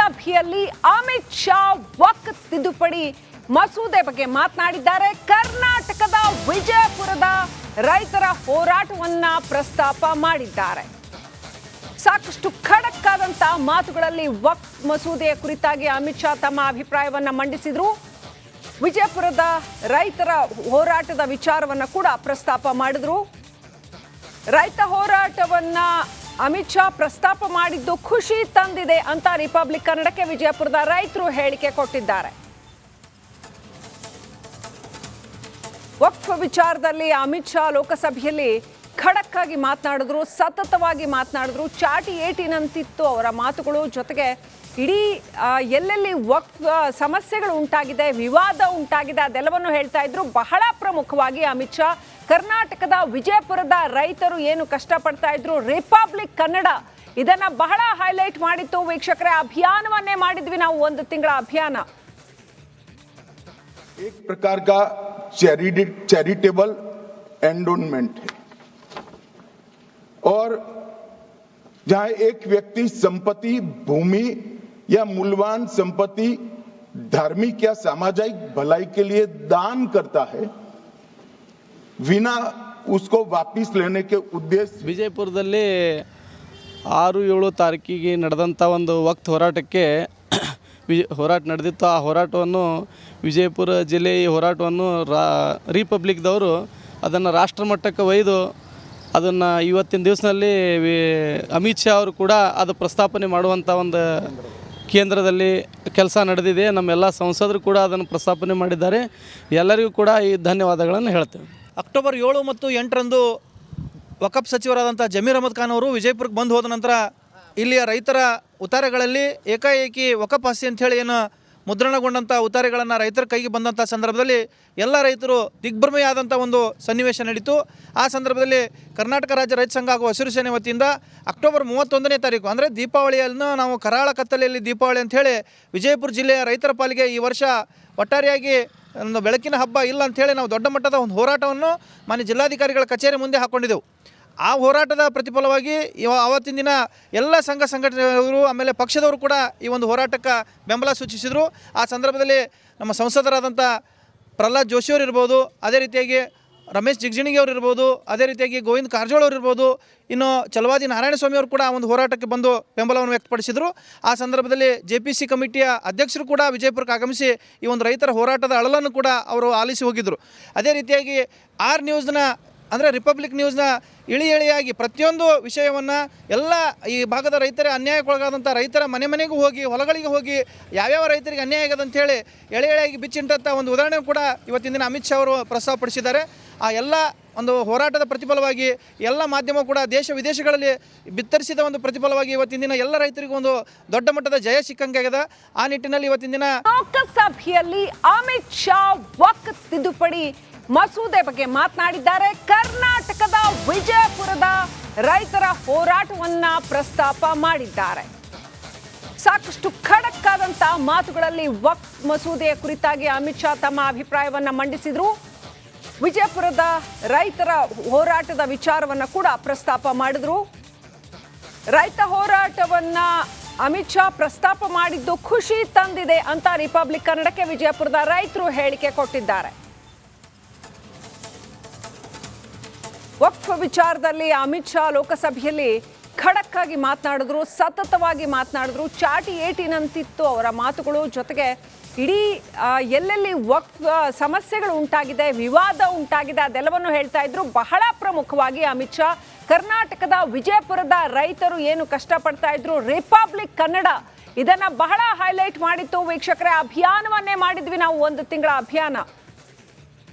ಲೋಕಸಭೆಯಲ್ಲಿ ಅಮಿತ್ ಶಾ ವಕ್ಫ್ ತಿದ್ದುಪಡಿ ಮಸೂದೆ ಬಗ್ಗೆ ಮಾತನಾಡಿದ್ದಾರೆ. ಕರ್ನಾಟಕದ ವಿಜಯಪುರದ ರೈತರ ಹೋರಾಟವನ್ನ ಪ್ರಸ್ತಾಪ ಮಾಡಿದ್ದಾರೆ. ಸಾಕಷ್ಟು ಖಡಕ್ ಆದಂತ ಮಾತುಗಳಲ್ಲಿ ವಕ್ಫ್ ಮಸೂದೆಯ ಕುರಿತಾಗಿ ಅಮಿತ್ ಶಾ ತಮ್ಮ ಅಭಿಪ್ರಾಯವನ್ನ ಮಂಡಿಸಿದ್ರು. ವಿಜಯಪುರದ ರೈತರ ಹೋರಾಟದ ವಿಚಾರವನ್ನ ಕೂಡ ಪ್ರಸ್ತಾಪ ಮಾಡಿದ್ರು. ರೈತ ಹೋರಾಟವನ್ನ ಅಮಿತ್ ಶಾ ಪ್ರಸ್ತಾಪ ಮಾಡಿದ್ದು ಖುಷಿ ತಂದಿದೆ ಅಂತ ರಿಪಬ್ಲಿಕ್ ಕನ್ನಡಕ್ಕೆ ವಿಜಯಪುರದ ರೈತರು ಹೇಳಿಕೆ ಕೊಟ್ಟಿದ್ದಾರೆ. ವಕ್ಫ್ ವಿಚಾರದಲ್ಲಿ ಅಮಿತ್ ಶಾ ಲೋಕಸಭೆಯಲ್ಲಿ ಖಡಕ್ ಆಗಿ ಮಾತನಾಡಿದ್ರು, ಸತತವಾಗಿ ಮಾತನಾಡಿದ್ರು. ಚಾಟಿ ಏಟಿನಂತಿತ್ತು ಅವರ ಮಾತುಗಳು. ಜೊತೆಗೆ ಇಡೀ ಎಲ್ಲೆಲ್ಲಿ ವಕ್ಫ್ ಸಮಸ್ಯೆಗಳು ಉಂಟಾಗಿದೆ, ವಿವಾದ ಉಂಟಾಗಿದೆ, ಅದೆಲ್ಲವನ್ನು ಹೇಳ್ತಾ ಇದ್ರು. ಬಹಳ ಪ್ರಮುಖವಾಗಿ ಅಮಿತ್ ಶಾ ಕರ್ನಾಟಕದ ವಿಜಯಪುರದ ರೈತರು ಏನು ಕಷ್ಟಪಡ್ತಾ ಇದ್ರು, ರಿಪಬ್ಲಿಕ್ ಕನ್ನಡ ಇದನ್ನ ಬಹಳ ಹೈಲೈಟ್ ಮಾಡಿತ್ತು. ವೀಕ್ಷಕರೇ, ಅಭಿಯಾನವನ್ನೇ ಮಾಡಿದ್ವಿ ನಾವು, 1 ತಿಂಗಳ ಅಭಿಯಾನ. एक प्रकार का चैरिटेबल एंडोनमेंट है और जहां एक व्यक्ति संपत्ति, भूमि या मूल्यवान संपत्ति धार्मिक या सामाजिक भलाई के लिए दान करता है, बिना उसको वापस लेने के उद्देश्य ವಿಜಯಪುರದಲ್ಲಿ 6-7 ತಾರೀಕಿಗೆ ನಡೆದಂಥ ಒಂದು ವಕ್ಫ್ ಹೋರಾಟಕ್ಕೆ ಹೋರಾಟ ನಡೆದಿತ್ತು. ಆ ಹೋರಾಟವನ್ನು ವಿಜಯಪುರ ಜಿಲ್ಲೆ ಈ ಹೋರಾಟವನ್ನು ರಿಪಬ್ಲಿಕ್ದವರು ಅದನ್ನು ರಾಷ್ಟ್ರ ಮಟ್ಟಕ್ಕೆ ಒಯ್ದು ಅದನ್ನು ಇವತ್ತಿನ ದಿವಸದಲ್ಲಿ ಅಮಿತ್ ಶಾ ಅವರು ಕೂಡ ಅದು ಪ್ರಸ್ತಾಪನೆ ಮಾಡುವಂಥ ಒಂದು ಕೇಂದ್ರದಲ್ಲಿ ಕೆಲಸ ನಡೆದಿದೆ. ನಮ್ಮೆಲ್ಲ ಸಂಸದರು ಕೂಡ ಅದನ್ನು ಪ್ರಸ್ತಾಪನೆ ಮಾಡಿದ್ದಾರೆ. ಎಲ್ಲರಿಗೂ ಕೂಡ ಈ ಧನ್ಯವಾದಗಳನ್ನು ಹೇಳ್ತೇವೆ. ಅಕ್ಟೋಬರ್ 7 ಮತ್ತು 8ರಂದು ವಕಫ್ ಸಚಿವರಾದಂಥ ಜಮೀರ್ ಅಹಮದ್ ಖಾನ್ ಅವರು ವಿಜಯಪುರಕ್ಕೆ ಬಂದು ಹೋದ ನಂತರ ಇಲ್ಲಿಯ ರೈತರ ಉತ್ತಾರೆಗಳಲ್ಲಿ ಏಕಾಏಕಿ ವಕಫ್ ಆಸ್ತಿ ಅಂಥೇಳಿ ಏನು ಮುದ್ರಣಗೊಂಡಂಥ ಉತ್ತಾರೆಗಳನ್ನು ರೈತರ ಕೈಗೆ ಬಂದಂಥ ಸಂದರ್ಭದಲ್ಲಿ ಎಲ್ಲ ರೈತರು ದಿಗ್ಭ್ರಮೆಯಾದಂಥ ಒಂದು ಸನ್ನಿವೇಶ ನಡೀತು. ಆ ಸಂದರ್ಭದಲ್ಲಿ ಕರ್ನಾಟಕ ರಾಜ್ಯ ರೈತ ಸಂಘ ಹಾಗೂ ಹಸಿರು ಸೇನೆ ವತಿಯಿಂದ ಅಕ್ಟೋಬರ್ 31ನೇ ತಾರೀಕು ಅಂದರೆ ದೀಪಾವಳಿಯನ್ನು ನಾವು ಕರಾಳ ಕತ್ತಲೆಯಲ್ಲಿ ದೀಪಾವಳಿ ಅಂಥೇಳಿ ವಿಜಯಪುರ ಜಿಲ್ಲೆಯ ರೈತರ ಪಾಲಿಗೆ ಈ ವರ್ಷ ಒಟ್ಟಾರೆಯಾಗಿ ಒಂದು ಬೆಳಕಿನ ಹಬ್ಬ ಇಲ್ಲ ಅಂಥೇಳಿ ನಾವು ದೊಡ್ಡ ಮಟ್ಟದ ಒಂದು ಹೋರಾಟವನ್ನು ಮಾನ್ಯ ಜಿಲ್ಲಾಧಿಕಾರಿಗಳ ಕಚೇರಿ ಮುಂದೆ ಹಾಕ್ಕೊಂಡಿದ್ದೆವು. ಆ ಹೋರಾಟದ ಪ್ರತಿಫಲವಾಗಿ ಆವತ್ತಿನ ದಿನ ಎಲ್ಲ ಸಂಘ ಸಂಘಟನೆಯವರು ಆಮೇಲೆ ಪಕ್ಷದವರು ಕೂಡ ಈ ಒಂದು ಹೋರಾಟಕ್ಕೆ ಬೆಂಬಲ ಸೂಚಿಸಿದರು. ಆ ಸಂದರ್ಭದಲ್ಲಿ ನಮ್ಮ ಸಂಸದರಾದಂಥ ಪ್ರಹ್ಲಾದ್ ಜೋಶಿಯವರು ಇರ್ಬೋದು, ಅದೇ ರೀತಿಯಾಗಿ ರಮೇಶ್ ಜಿಗಜಿಣಗಿ ಅವರು ಇರ್ಬೋದು, ಅದೇ ರೀತಿಯಾಗಿ ಗೋವಿಂದ ಕಾರಜೋಳ ಅವರು ಇರ್ಬೋದು, ಇನ್ನು ಚಲವಾದಿ ನಾರಾಯಣಸ್ವಾಮಿ ಅವರು ಕೂಡ ಒಂದು ಹೋರಾಟಕ್ಕೆ ಬಂದು ಬೆಂಬಲವನ್ನು ವ್ಯಕ್ತಪಡಿಸಿದರು. ಆ ಸಂದರ್ಭದಲ್ಲಿ JPC ಕಮಿಟಿಯ ಅಧ್ಯಕ್ಷರು ಕೂಡ ವಿಜಯಪುರಕ್ಕೆ ಆಗಮಿಸಿ ಈ ಒಂದು ರೈತರ ಹೋರಾಟದ ಅಳಲನ್ನು ಕೂಡ ಅವರು ಆಲಿಸಿ ಹೋಗಿದ್ದರು. ಅದೇ ರೀತಿಯಾಗಿ ಆರ್ ನ್ಯೂಸ್ನ ಅಂದರೆ ರಿಪಬ್ಲಿಕ್ ನ್ಯೂಸ್ನ ಇಳಿಯಾಗಿ ಪ್ರತಿಯೊಂದು ವಿಷಯವನ್ನು ಎಲ್ಲ ಈ ಭಾಗದ ರೈತರ ಅನ್ಯಾಯಕ್ಕೊಳಗಾದಂಥ ರೈತರ ಮನೆಗೂ ಹೋಗಿ ಹೊಲಗಳಿಗೆ ಹೋಗಿ ಯಾವ್ಯಾವ ರೈತರಿಗೆ ಅನ್ಯಾಯ ಆಗದ ಅಂಥೇಳಿ ಎಳೆಯಾಗಿ ಬಿಚ್ಚಿಟ್ಟಂಥ ಒಂದು ಉದಾಹರಣೆ ಕೂಡ ಇವತ್ತಿನ ದಿನ ಅಮಿತ್ ಶಾ ಅವರು ಪ್ರಸ್ತಾವಪಡಿಸಿದ್ದಾರೆ. ಆ ಎಲ್ಲ ಒಂದು ಹೋರಾಟದ ಪ್ರತಿಫಲವಾಗಿ ಎಲ್ಲ ಮಾಧ್ಯಮ ಕೂಡ ದೇಶ ವಿದೇಶಗಳಲ್ಲಿ ಬಿತ್ತರಿಸಿದ ಒಂದು ಪ್ರತಿಫಲವಾಗಿ ಇವತ್ತಿನ ದಿನ ಎಲ್ಲ ರೈತರಿಗೂ ಒಂದು ದೊಡ್ಡ ಮಟ್ಟದ ಜಯ ಸಿಕ್ಕಂಗಾಗಿದೆ. ಆ ನಿಟ್ಟಿನಲ್ಲಿ ಇವತ್ತಿನ ದಿನ ಲೋಕಸಭೆಯಲ್ಲಿ ಅಮಿತ್ ಶಾ ವಕ್ಫ್ ತಿದ್ದುಪಡಿ ಮಸೂದೆ ಬಗ್ಗೆ ಮಾತನಾಡಿದ್ದಾರೆ. ಕರ್ನಾಟಕದ ವಿಜಯಪುರದ ರೈತರ ಹೋರಾಟವನ್ನ ಪ್ರಸ್ತಾಪ ಮಾಡಿದ್ದಾರೆ. ಸಾಕಷ್ಟು ಖಡಕ್ ಆದಂತ ಮಾತುಗಳಲ್ಲಿ ವಕ್ಫ್ ಮಸೂದೆಯ ಕುರಿತಾಗಿ ಅಮಿತ್ ಶಾ ತಮ್ಮ ಅಭಿಪ್ರಾಯವನ್ನ ಮಂಡಿಸಿದ್ರು. ವಿಜಯಪುರದ ರೈತರ ಹೋರಾಟದ ವಿಚಾರವನ್ನ ಕೂಡ ಪ್ರಸ್ತಾಪ ಮಾಡಿದ್ರು. ರೈತ ಹೋರಾಟವನ್ನ ಅಮಿತ್ ಶಾ ಪ್ರಸ್ತಾಪ ಮಾಡಿದ್ದು ಖುಷಿ ತಂದಿದೆ ಅಂತ ರಿಪಬ್ಲಿಕ್ ಕನ್ನಡಕ್ಕೆ ವಿಜಯಪುರದ ರೈತರು ಹೇಳಿಕೆ ಕೊಟ್ಟಿದ್ದಾರೆ. ವಕ್ಫ್ ವಿಚಾರದಲ್ಲಿ ಅಮಿತ್ ಶಾ ಲೋಕಸಭೆಯಲ್ಲಿ ಖಡಕ್ ಆಗಿ ಮಾತನಾಡಿದ್ರು, ಸತತವಾಗಿ ಮಾತನಾಡಿದ್ರು. ಚಾಟಿ ಏಟಿನಂತಿತ್ತು ಅವರ ಮಾತುಗಳು. ಜೊತೆಗೆ ಇಡೀ ಎಲ್ಲೆಲ್ಲಿ ವಕ್ಫ್ ಸಮಸ್ಯೆಗಳು ಉಂಟಾಗಿದೆ, ವಿವಾದ ಉಂಟಾಗಿದೆ, ಅದೆಲ್ಲವನ್ನು ಹೇಳ್ತಾ ಇದ್ರು. ಬಹಳ ಪ್ರಮುಖವಾಗಿ ಅಮಿತ್ ಶಾ ಕರ್ನಾಟಕದ ವಿಜಯಪುರದ ರೈತರು ಏನು ಕಷ್ಟಪಡ್ತಾ ಇದ್ರು, ರಿಪಬ್ಲಿಕ್ ಕನ್ನಡ ಇದನ್ನ ಬಹಳ ಹೈಲೈಟ್ ಮಾಡಿತ್ತು. ವೀಕ್ಷಕರೇ, ಅಭಿಯಾನವನ್ನೇ ಮಾಡಿದ್ವಿ ನಾವು, 1 ತಿಂಗಳ ಅಭಿಯಾನ.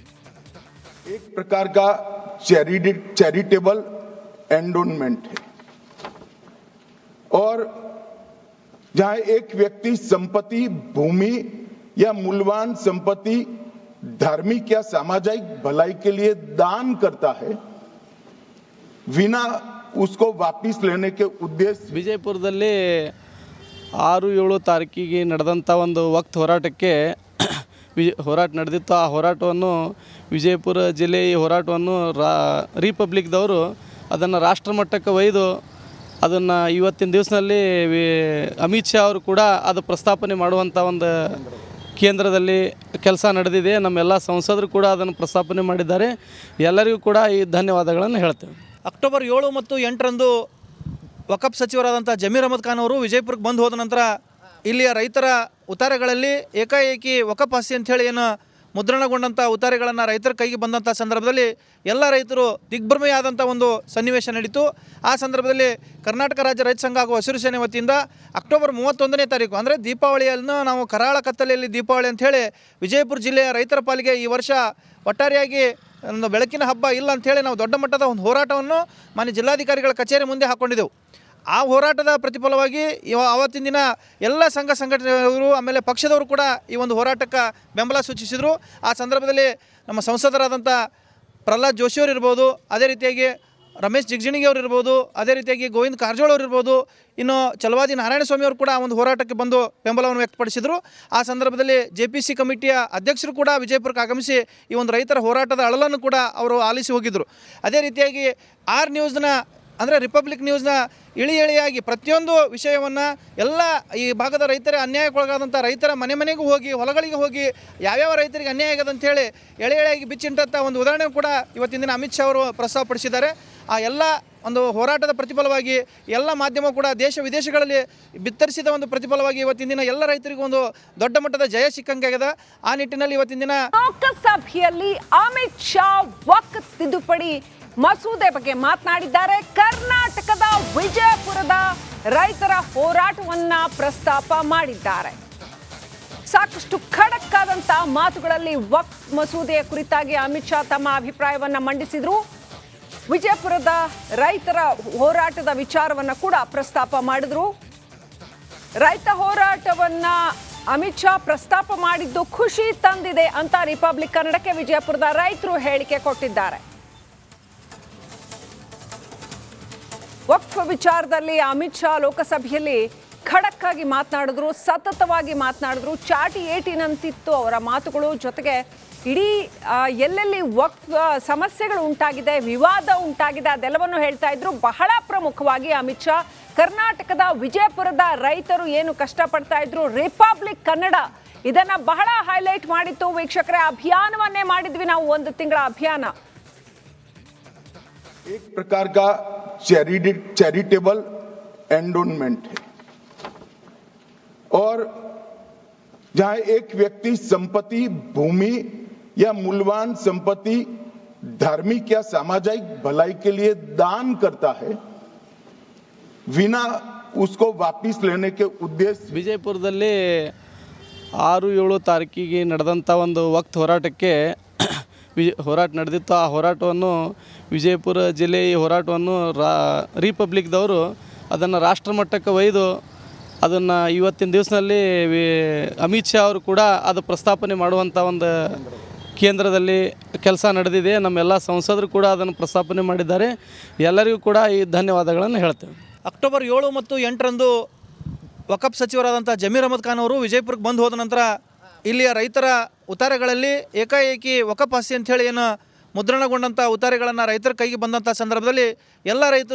एक प्रकार का चैरिटेबल एंडोनमेंट है और जहां एक व्यक्ति संपत्ति, भूमि या मूल्यवान संपत्ति धार्मिक या सामाजिक भलाई के लिए दान करता है, बिना उसको वापस लेने के उद्देश्य ವಿಜಯಪುರದಲ್ಲಿ 6-7 ತಾರೀಕಿಗೆ ನಡೆದಂಥ ಒಂದು ವಕ್ಫ್ ಹೋರಾಟಕ್ಕೆ ಹೋರಾಟ ನಡೆದಿತ್ತು. ಆ ಹೋರಾಟವನ್ನು ವಿಜಯಪುರ ಜಿಲ್ಲೆ ಈ ಹೋರಾಟವನ್ನು ರಿಪಬ್ಲಿಕ್ದವರು ಅದನ್ನು ರಾಷ್ಟ್ರ ಮಟ್ಟಕ್ಕೆ ಒಯ್ದು ಅದನ್ನು ಇವತ್ತಿನ ದಿವಸದಲ್ಲಿ ಅಮಿತ್ ಶಾ ಅವರು ಕೂಡ ಅದು ಪ್ರಸ್ತಾಪನೆ ಮಾಡುವಂಥ ಒಂದು ಕೇಂದ್ರದಲ್ಲಿ ಕೆಲಸ ನಡೆದಿದೆ. ನಮ್ಮೆಲ್ಲ ಸಂಸದರು ಕೂಡ ಅದನ್ನು ಪ್ರಸ್ತಾಪನೆ ಮಾಡಿದ್ದಾರೆ. ಎಲ್ಲರಿಗೂ ಕೂಡ ಈ ಧನ್ಯವಾದಗಳನ್ನು ಹೇಳ್ತೇವೆ. ಅಕ್ಟೋಬರ್ 7 ಮತ್ತು 8ರಂದು ವಕಫ್ ಸಚಿವರಾದಂಥ ಜಮೀರ್ ಅಹಮದ್ ಖಾನ್ ಅವರು ವಿಜಯಪುರಕ್ಕೆ ಬಂದು ಹೋದ ನಂತರ ಇಲ್ಲಿಯ ರೈತರ ಉತ್ತಾರೆಗಳಲ್ಲಿ ಏಕಾಏಕಿ ವಕಫ್ ಆಸ್ತಿ ಅಂಥೇಳಿ ಏನು ಮುದ್ರಣಗೊಂಡಂಥ ಉತ್ತಾರೆಗಳನ್ನು ರೈತರ ಕೈಗೆ ಬಂದಂಥ ಸಂದರ್ಭದಲ್ಲಿ ಎಲ್ಲ ರೈತರು ದಿಗ್ಭ್ರಮೆಯಾದಂಥ ಒಂದು ಸನ್ನಿವೇಶ ನಡೀತು. ಆ ಸಂದರ್ಭದಲ್ಲಿ ಕರ್ನಾಟಕ ರಾಜ್ಯ ರೈತ ಸಂಘ ಹಾಗೂ ಹಸಿರು ಸೇನೆ ವತಿಯಿಂದ ಅಕ್ಟೋಬರ್ 31ನೇ ತಾರೀಕು ಅಂದರೆ ದೀಪಾವಳಿಯನ್ನು ನಾವು ಕರಾಳ ಕತ್ತಲೆಯಲ್ಲಿ ದೀಪಾವಳಿ ಅಂಥೇಳಿ ವಿಜಯಪುರ ಜಿಲ್ಲೆಯ ರೈತರ ಪಾಲಿಗೆ ಈ ವರ್ಷ ಒಟ್ಟಾರೆಯಾಗಿ ಒಂದು ಬೆಳಕಿನ ಹಬ್ಬ ಇಲ್ಲ ಅಂಥೇಳಿ ನಾವು ದೊಡ್ಡ ಮಟ್ಟದ ಒಂದು ಹೋರಾಟವನ್ನು ಮಾನ್ಯ ಜಿಲ್ಲಾಧಿಕಾರಿಗಳ ಕಚೇರಿ ಮುಂದೆ ಹಾಕ್ಕೊಂಡಿದ್ದೆವು. ಆ ಹೋರಾಟದ ಪ್ರತಿಫಲವಾಗಿ ಆವತ್ತಿನ ದಿನ ಎಲ್ಲ ಸಂಘ ಸಂಘಟನೆಯವರು ಆಮೇಲೆ ಪಕ್ಷದವರು ಕೂಡ ಈ ಒಂದು ಹೋರಾಟಕ್ಕೆ ಬೆಂಬಲ ಸೂಚಿಸಿದರು. ಆ ಸಂದರ್ಭದಲ್ಲಿ ನಮ್ಮ ಸಂಸದರಾದಂಥ ಪ್ರಹ್ಲಾದ್ ಜೋಶಿಯವರು ಇರ್ಬೋದು, ಅದೇ ರೀತಿಯಾಗಿ ರಮೇಶ್ ಜಿಗಜಿಣಗಿ ಅವರು ಇರ್ಬೋದು, ಅದೇ ರೀತಿಯಾಗಿ ಗೋವಿಂದ ಕಾರಜೋಳ ಅವರು ಇರ್ಬೋದು, ಇನ್ನು ಚಲವಾದಿ ನಾರಾಯಣಸ್ವಾಮಿ ಅವರು ಕೂಡ ಒಂದು ಹೋರಾಟಕ್ಕೆ ಬಂದು ಬೆಂಬಲವನ್ನು ವ್ಯಕ್ತಪಡಿಸಿದರು. ಆ ಸಂದರ್ಭದಲ್ಲಿ JPC ಕಮಿಟಿಯ ಅಧ್ಯಕ್ಷರು ಕೂಡ ವಿಜಯಪುರಕ್ಕೆ ಆಗಮಿಸಿ ಈ ಒಂದು ರೈತರ ಹೋರಾಟದ ಅಳಲನ್ನು ಕೂಡ ಅವರು ಆಲಿಸಿ ಹೋಗಿದ್ದರು. ಅದೇ ರೀತಿಯಾಗಿ ಆರ್ ನ್ಯೂಸ್ನ ಅಂದರೆ ರಿಪಬ್ಲಿಕ್ ನ್ಯೂಸ್ನ ಇಳಿಯಾಗಿ ಪ್ರತಿಯೊಂದು ವಿಷಯವನ್ನು ಎಲ್ಲ ಈ ಭಾಗದ ರೈತರ ಅನ್ಯಾಯಕ್ಕೊಳಗಾದಂಥ ರೈತರ ಮನೆ ಮನೆಗೂ ಹೋಗಿ ಹೊಲಗಳಿಗೆ ಹೋಗಿ ಯಾವ್ಯಾವ ರೈತರಿಗೆ ಅನ್ಯಾಯ ಆಗದ ಅಂಥೇಳಿ ಎಳೆಯಾಗಿ ಬಿಚ್ಚಿಟ್ಟಂಥ ಒಂದು ಉದಾಹರಣೆ ಕೂಡ ಇವತ್ತಿನ ದಿನ ಅಮಿತ್ ಶಾ ಅವರು ಪ್ರಸ್ತಾವಪಡಿಸಿದ್ದಾರೆ. ಆ ಎಲ್ಲ ಒಂದು ಹೋರಾಟದ ಪ್ರತಿಫಲವಾಗಿ ಎಲ್ಲ ಮಾಧ್ಯಮ ಕೂಡ ದೇಶ ವಿದೇಶಗಳಲ್ಲಿ ಬಿತ್ತರಿಸಿದ ಒಂದು ಪ್ರತಿಫಲವಾಗಿ ಇವತ್ತಿನ ದಿನ ಎಲ್ಲ ರೈತರಿಗೂ ಒಂದು ದೊಡ್ಡ ಮಟ್ಟದ ಜಯ ಸಿಕ್ಕಂಗಾಗಿದೆ. ಆ ನಿಟ್ಟಿನಲ್ಲಿ ಇವತ್ತಿನ ದಿನ ಲೋಕಸಭೆಯಲ್ಲಿ ಅಮಿತ್ ಶಾ ವಕ್ಫ್ ತಿದ್ದುಪಡಿ ಮಸೂದೆ ಬಗ್ಗೆ ಮಾತನಾಡಿದ್ದಾರೆ. ಕರ್ನಾಟಕದ ವಿಜಯಪುರದ ರೈತರ ಹೋರಾಟವನ್ನ ಪ್ರಸ್ತಾಪ ಮಾಡಿದ್ದಾರೆ. ಸಾಕಷ್ಟು ಖಡಕ್ ಆದಂತ ಮಾತುಗಳಲ್ಲಿ ವಕ್ಫ್ ಮಸೂದೆಯ ಕುರಿತಾಗಿ ಅಮಿತ್ ಶಾ ತಮ್ಮ ಅಭಿಪ್ರಾಯವನ್ನ ಮಂಡಿಸಿದ್ರು. ವಿಜಯಪುರದ ರೈತರ ಹೋರಾಟದ ವಿಚಾರವನ್ನ ಕೂಡ ಪ್ರಸ್ತಾಪ ಮಾಡಿದ್ರು. ರೈತ ಹೋರಾಟವನ್ನ ಅಮಿತ್ ಶಾ ಪ್ರಸ್ತಾಪ ಮಾಡಿದ್ದು ಖುಷಿ ತಂದಿದೆ ಅಂತ ರಿಪಬ್ಲಿಕ್ ಕನ್ನಡಕ್ಕೆ ವಿಜಯಪುರದ ರೈತರು ಹೇಳಿಕೆ ಕೊಟ್ಟಿದ್ದಾರೆ. ವಕ್ಫ್ ವಿಚಾರದಲ್ಲಿ ಅಮಿತ್ ಶಾ ಲೋಕಸಭೆಯಲ್ಲಿ ಖಡಕ್ ಆಗಿ ಮಾತನಾಡಿದ್ರು, ಸತತವಾಗಿ ಮಾತನಾಡಿದ್ರು. ಚಾಟಿ ಏಟಿನಂತಿತ್ತು ಅವರ ಮಾತುಗಳು. ಜೊತೆಗೆ ಇಡೀ ಎಲ್ಲೆಲ್ಲಿ ವಕ್ಫ್ ಸಮಸ್ಯೆಗಳು ಉಂಟಾಗಿದೆ, ವಿವಾದ ಉಂಟಾಗಿದೆ, ಅದೆಲ್ಲವನ್ನು ಹೇಳ್ತಾ ಇದ್ರು. ಬಹಳ ಪ್ರಮುಖವಾಗಿ ಅಮಿತ್ ಶಾ ಕರ್ನಾಟಕದ ವಿಜಯಪುರದ ರೈತರು ಏನು ಕಷ್ಟಪಡ್ತಾ ಇದ್ರು, ರಿಪಬ್ಲಿಕ್ ಕನ್ನಡ ಇದನ್ನ ಬಹಳ ಹೈಲೈಟ್ ಮಾಡಿತ್ತು. ವೀಕ್ಷಕರೇ, ಅಭಿಯಾನವನ್ನೇ ಮಾಡಿದ್ವಿ ನಾವು, 1 ತಿಂಗಳ ಅಭಿಯಾನ. एक प्रकार का चैरिटेबल एंडोनमेंट है और जहां एक व्यक्ति संपत्ति, भूमि या मूल्यवान संपत्ति धार्मिक या सामाजिक भलाई के लिए दान करता है बिना उसको वापस लेने के उद्देश्य ವಿಜಯಪುರದಲ್ಲಿ 6-7 ತಾರೀಕಿಗೆ ನಡೆದಂಥ ಒಂದು ವಕ್ಫ್ ಹೋರಾಟಕ್ಕೆ ಹೋರಾಟ ನಡೆದಿತ್ತು. ಆ ಹೋರಾಟವನ್ನು ವಿಜಯಪುರ ಜಿಲ್ಲೆ ಈ ಹೋರಾಟವನ್ನು ರಿಪಬ್ಲಿಕ್ದವರು ಅದನ್ನು ರಾಷ್ಟ್ರ ಮಟ್ಟಕ್ಕೆ ಒಯ್ದು ಅದನ್ನು ಇವತ್ತಿನ ದಿವಸದಲ್ಲಿ ಅಮಿತ್ ಶಾ ಅವರು ಕೂಡ ಅದು ಪ್ರಸ್ತಾಪನೆ ಮಾಡುವಂಥ ಒಂದು ಕೇಂದ್ರದಲ್ಲಿ ಕೆಲಸ ನಡೆದಿದೆ. ನಮ್ಮೆಲ್ಲ ಸಂಸದರು ಕೂಡ ಅದನ್ನು ಪ್ರಸ್ತಾಪನೆ ಮಾಡಿದ್ದಾರೆ. ಎಲ್ಲರಿಗೂ ಕೂಡ ಈ ಧನ್ಯವಾದಗಳನ್ನು ಹೇಳ್ತೇವೆ. ಅಕ್ಟೋಬರ್ 7 ಮತ್ತು 8ರಂದು ವಕಫ್ ಸಚಿವರಾದಂಥ ಜಮೀರ್ ಅಹಮದ್ ಖಾನ್ ಅವರು ವಿಜಯಪುರಕ್ಕೆ ಬಂದು ಹೋದ ನಂತರ ಇಲ್ಲಿಯ ರೈತರ ಉತ್ತಾರೆಗಳಲ್ಲಿ ಏಕಾಏಕಿ ವಕಫ್ ಆಸ್ತಿ ಅಂಥೇಳಿ ಏನು ಮುದ್ರಣಗೊಂಡಂಥ ಉತ್ತಾರೆಗಳನ್ನು ರೈತರ ಕೈಗೆ ಬಂದಂಥ ಸಂದರ್ಭದಲ್ಲಿ ಎಲ್ಲ ರೈತರು